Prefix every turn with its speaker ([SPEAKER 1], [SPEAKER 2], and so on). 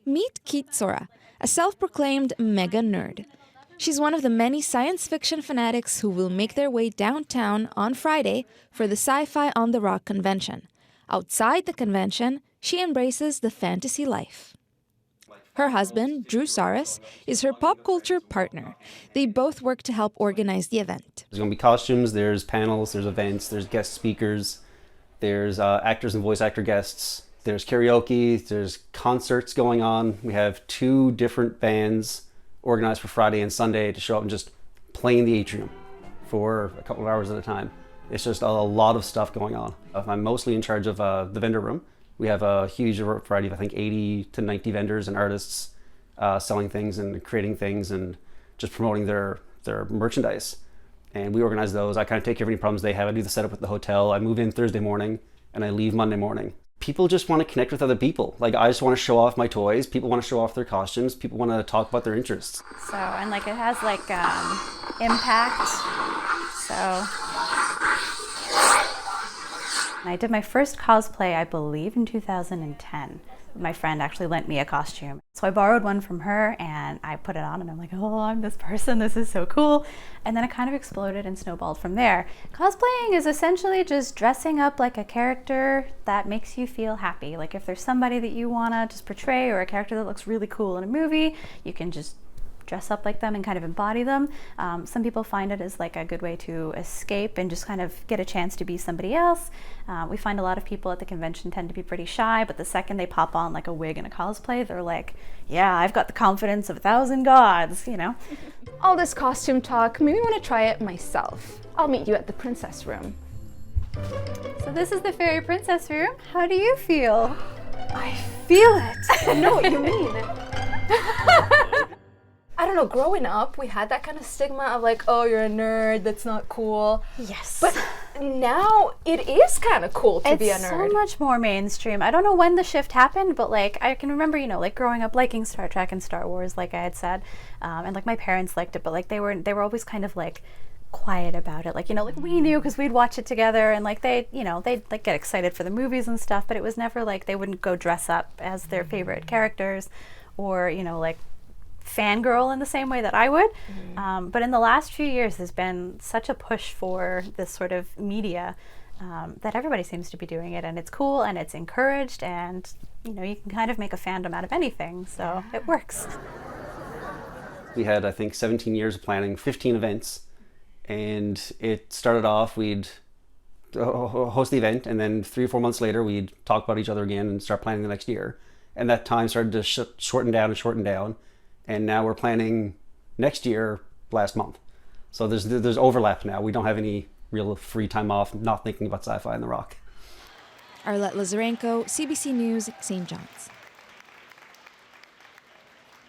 [SPEAKER 1] Meet Keat Sora, a self-proclaimed mega nerd. She's one of the many science fiction fanatics who will make their way downtown on Friday for the Sci-Fi on the Rock convention. Outside the convention, she embraces the fantasy life. Her husband, Drew Saris, is her pop culture partner. They both work to help organize the event.
[SPEAKER 2] There's going to be costumes, there's panels, there's events, there's guest speakers, there's actors and voice actor guests, there's karaoke, there's concerts going on. We have 2 different bands organized for Friday and Sunday to show up and just play in the atrium for a couple of hours at a time. It's just a lot of stuff going on. I'm mostly in charge of the vendor room. We have a huge variety of, I think, 80 to 90 vendors and artists selling things and creating things and just promoting their merchandise. And we organize those. I kind of take care of any problems they have. I do the setup at the hotel. I move in Thursday morning and I leave Monday morning. People just want to connect with other people. Like, I just want to show off my toys. People want to show off their costumes. People want to talk about their interests.
[SPEAKER 3] So, and like it has like impact. So, I did my first cosplay, I believe, in 2010. My friend actually lent me a costume. So I borrowed one from her and I put it on and I'm like, oh, I'm this person, this is so cool. And then it kind of exploded and snowballed from there. Cosplaying is essentially just dressing up like a character that makes you feel happy. Like if there's somebody that you wanna just portray or a character that looks really cool in a movie, you can just dress up like them and kind of embody them. Some people find it as like a good way to escape and just kind of get a chance to be somebody else. We find a lot of people at the convention tend to be pretty shy, but the second they pop on like a wig and a cosplay, they're like, yeah, I've got the confidence of 1,000 gods, you know?
[SPEAKER 4] All this costume talk made me want to try it myself. I'll meet you at the princess room.
[SPEAKER 3] So this is the fairy princess room. How do you feel?
[SPEAKER 4] I feel it. I know what you mean. I don't know, growing up, we had that kind of stigma of like, oh, you're a nerd, that's not cool.
[SPEAKER 3] Yes.
[SPEAKER 4] But now it is kind of cool to be a nerd.
[SPEAKER 3] It's so much more mainstream. I don't know when the shift happened, but like I can remember, you know, like growing up liking Star Trek and Star Wars, like I had said, and like my parents liked it, but like they were always kind of like quiet about it. Like, you know, like we knew because we'd watch it together and like they'd like get excited for the movies and stuff, but it was never like they wouldn't go dress up as their favorite characters or, you know, like fangirl in the same way that I would. But in the last few years there's been such a push for this sort of media that everybody seems to be doing it, and it's cool and it's encouraged, and you know, you can kind of make a fandom out of anything, so it works.
[SPEAKER 2] We had, I think, 17 years of planning, 15 events, and it started off, we'd host the event, and then 3 or 4 months later we'd talk about each other again and start planning the next year, and that time started to shorten down. And now we're planning next year last month. So there's overlap now. We don't have any real free time off not thinking about Sci-Fi on the Rock.
[SPEAKER 1] Arlette Lazarenko, CBC News, St. John's.